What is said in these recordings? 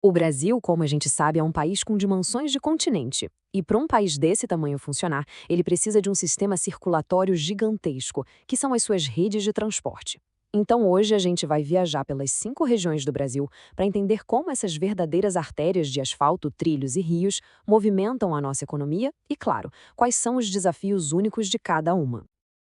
O Brasil, como a gente sabe, é um país com dimensões de continente. E para um país desse tamanho funcionar, ele precisa de um sistema circulatório gigantesco, que são as suas redes de transporte. Então hoje a gente vai viajar pelas 5 regiões do Brasil para entender como essas verdadeiras artérias de asfalto, trilhos e rios movimentam a nossa economia e, claro, quais são os desafios únicos de cada uma.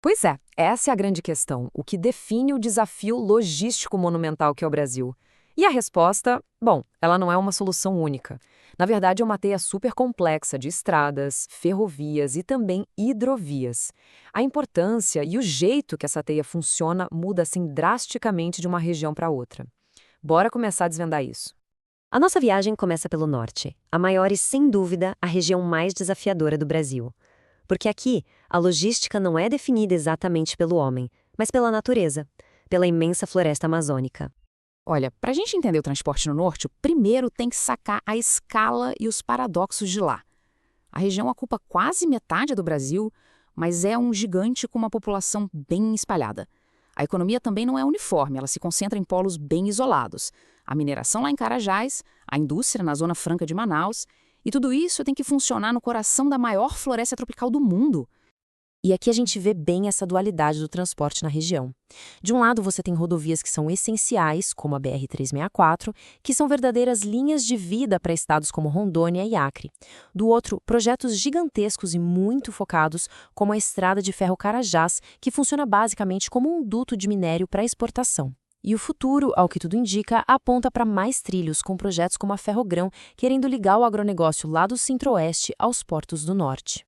Pois é, essa é a grande questão, o que define o desafio logístico monumental que é o Brasil. E a resposta, bom, ela não é uma solução única. Na verdade, é uma teia super complexa de estradas, ferrovias e também hidrovias. A importância e o jeito que essa teia funciona muda assim drasticamente de uma região para outra. Bora começar a desvendar isso. A nossa viagem começa pelo norte, a maior e, sem dúvida, a região mais desafiadora do Brasil. Porque aqui, a logística não é definida exatamente pelo homem, mas pela natureza, pela imensa floresta amazônica. Olha, para a gente entender o transporte no norte, primeiro tem que sacar a escala e os paradoxos de lá. A região ocupa quase metade do Brasil, mas é um gigante com uma população bem espalhada. A economia também não é uniforme, ela se concentra em polos bem isolados. A mineração lá em Carajás, a indústria na Zona Franca de Manaus, e tudo isso tem que funcionar no coração da maior floresta tropical do mundo. E aqui a gente vê bem essa dualidade do transporte na região. De um lado, você tem rodovias que são essenciais, como a BR-364, que são verdadeiras linhas de vida para estados como Rondônia e Acre. Do outro, projetos gigantescos e muito focados, como a Estrada de Ferro Carajás, que funciona basicamente como um duto de minério para exportação. E o futuro, ao que tudo indica, aponta para mais trilhos, com projetos como a Ferrogrão, querendo ligar o agronegócio lá do centro-oeste aos portos do norte.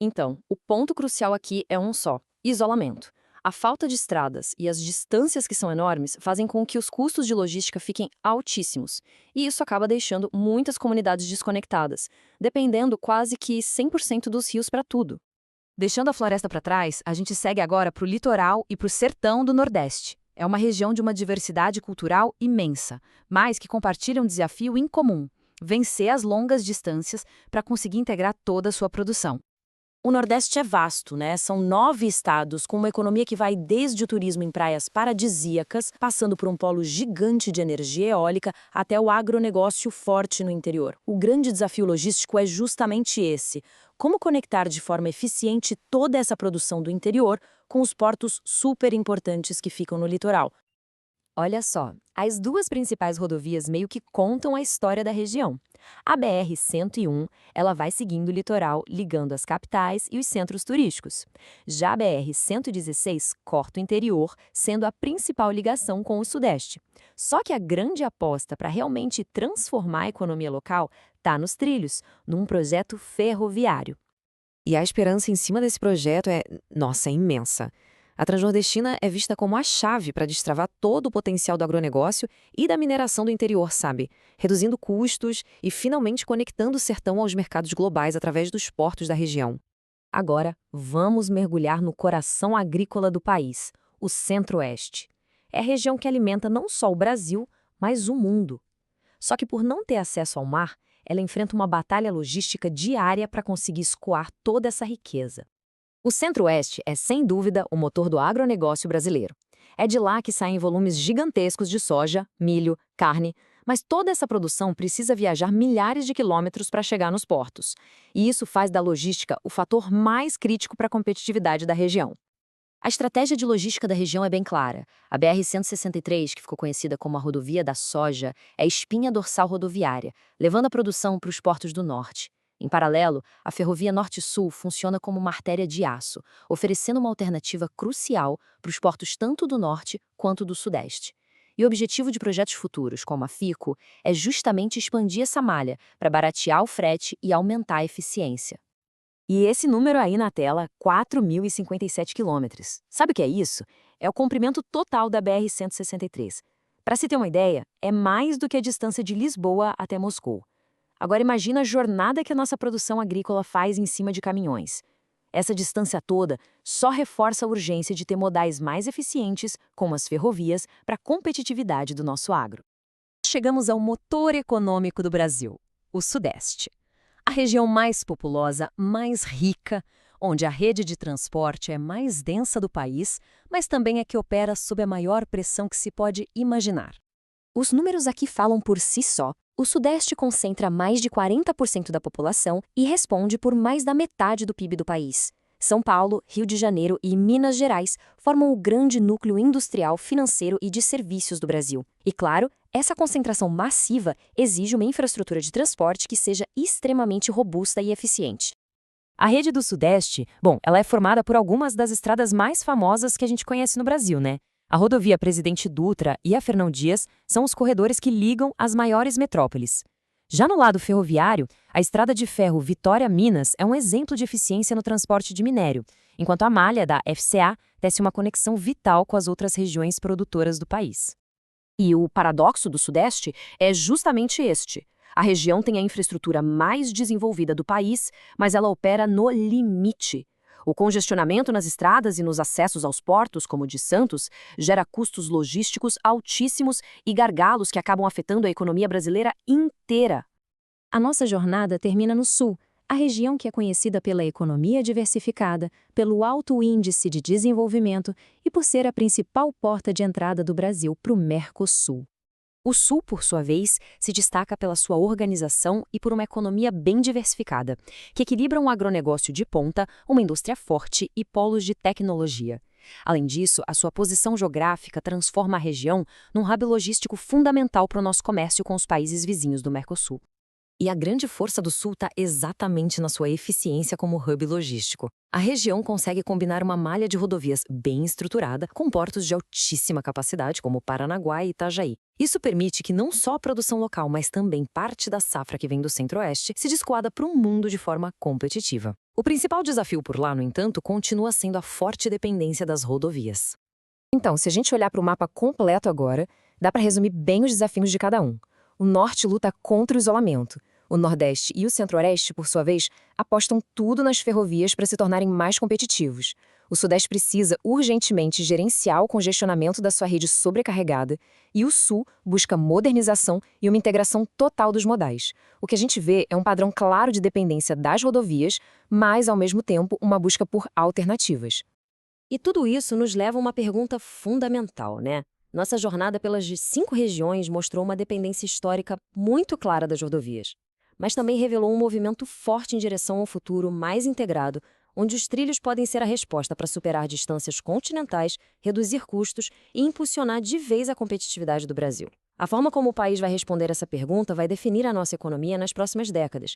Então, o ponto crucial aqui é um só: isolamento. A falta de estradas e as distâncias que são enormes fazem com que os custos de logística fiquem altíssimos. E isso acaba deixando muitas comunidades desconectadas, dependendo quase que 100% dos rios para tudo. Deixando a floresta para trás, a gente segue agora para o litoral e para o sertão do Nordeste. É uma região de uma diversidade cultural imensa, mas que compartilha um desafio em comum: vencer as longas distâncias para conseguir integrar toda a sua produção. O Nordeste é vasto, né? São 9 estados com uma economia que vai desde o turismo em praias paradisíacas, passando por um polo gigante de energia eólica, até o agronegócio forte no interior. O grande desafio logístico é justamente esse: como conectar de forma eficiente toda essa produção do interior com os portos super importantes que ficam no litoral. Olha só, as duas principais rodovias meio que contam a história da região. A BR-101, ela vai seguindo o litoral, ligando as capitais e os centros turísticos. Já a BR-116 corta o interior, sendo a principal ligação com o Sudeste. Só que a grande aposta para realmente transformar a economia local está nos trilhos, num projeto ferroviário. E a esperança em cima desse projeto nossa, é imensa. A Transnordestina é vista como a chave para destravar todo o potencial do agronegócio e da mineração do interior, sabe? Reduzindo custos e finalmente conectando o sertão aos mercados globais através dos portos da região. Agora, vamos mergulhar no coração agrícola do país, o Centro-Oeste. É a região que alimenta não só o Brasil, mas o mundo. Só que por não ter acesso ao mar, ela enfrenta uma batalha logística diária para conseguir escoar toda essa riqueza. O Centro-Oeste é, sem dúvida, o motor do agronegócio brasileiro. É de lá que saem volumes gigantescos de soja, milho, carne, mas toda essa produção precisa viajar milhares de quilômetros para chegar nos portos. E isso faz da logística o fator mais crítico para a competitividade da região. A estratégia de logística da região é bem clara. A BR-163, que ficou conhecida como a Rodovia da Soja, é a espinha dorsal rodoviária, levando a produção para os portos do norte. Em paralelo, a Ferrovia Norte-Sul funciona como uma artéria de aço, oferecendo uma alternativa crucial para os portos tanto do norte quanto do sudeste. E o objetivo de projetos futuros, como a FICO, é justamente expandir essa malha para baratear o frete e aumentar a eficiência. E esse número aí na tela, 4.057 quilômetros. Sabe o que é isso? É o comprimento total da BR-163. Para se ter uma ideia, é mais do que a distância de Lisboa até Moscou. Agora imagina a jornada que a nossa produção agrícola faz em cima de caminhões. Essa distância toda só reforça a urgência de ter modais mais eficientes, como as ferrovias, para a competitividade do nosso agro. Chegamos ao motor econômico do Brasil, o Sudeste. A região mais populosa, mais rica, onde a rede de transporte é mais densa do país, mas também é que opera sob a maior pressão que se pode imaginar. Os números aqui falam por si só. O Sudeste concentra mais de 40% da população e responde por mais da metade do PIB do país. São Paulo, Rio de Janeiro e Minas Gerais formam o grande núcleo industrial, financeiro e de serviços do Brasil. E, claro, essa concentração massiva exige uma infraestrutura de transporte que seja extremamente robusta e eficiente. A rede do Sudeste, ela é formada por algumas das estradas mais famosas que a gente conhece no Brasil, né? A rodovia Presidente Dutra e a Fernão Dias são os corredores que ligam as maiores metrópoles. Já no lado ferroviário, a estrada de ferro Vitória-Minas é um exemplo de eficiência no transporte de minério, enquanto a malha da FCA tece uma conexão vital com as outras regiões produtoras do país. E o paradoxo do Sudeste é justamente este. A região tem a infraestrutura mais desenvolvida do país, mas ela opera no limite. O congestionamento nas estradas e nos acessos aos portos, como o de Santos, gera custos logísticos altíssimos e gargalos que acabam afetando a economia brasileira inteira. A nossa jornada termina no Sul, a região que é conhecida pela economia diversificada, pelo alto índice de desenvolvimento e por ser a principal porta de entrada do Brasil para o Mercosul. O Sul, por sua vez, se destaca pela sua organização e por uma economia bem diversificada, que equilibra um agronegócio de ponta, uma indústria forte e polos de tecnologia. Além disso, a sua posição geográfica transforma a região num hub logístico fundamental para o nosso comércio com os países vizinhos do Mercosul. E a grande força do Sul está exatamente na sua eficiência como hub logístico. A região consegue combinar uma malha de rodovias bem estruturada com portos de altíssima capacidade, como Paranaguá e Itajaí. Isso permite que não só a produção local, mas também parte da safra que vem do Centro-Oeste se descoada para o mundo de forma competitiva. O principal desafio por lá, no entanto, continua sendo a forte dependência das rodovias. Então, se a gente olhar para o mapa completo agora, dá para resumir bem os desafios de cada um. O Norte luta contra o isolamento. O Nordeste e o Centro-Oeste, por sua vez, apostam tudo nas ferrovias para se tornarem mais competitivos. O Sudeste precisa urgentemente gerenciar o congestionamento da sua rede sobrecarregada e o Sul busca modernização e uma integração total dos modais. O que a gente vê é um padrão claro de dependência das rodovias, mas, ao mesmo tempo, uma busca por alternativas. E tudo isso nos leva a uma pergunta fundamental, né? Nossa jornada pelas 5 regiões mostrou uma dependência histórica muito clara das rodovias, mas também revelou um movimento forte em direção ao futuro mais integrado, onde os trilhos podem ser a resposta para superar distâncias continentais, reduzir custos e impulsionar de vez a competitividade do Brasil. A forma como o país vai responder essa pergunta vai definir a nossa economia nas próximas décadas,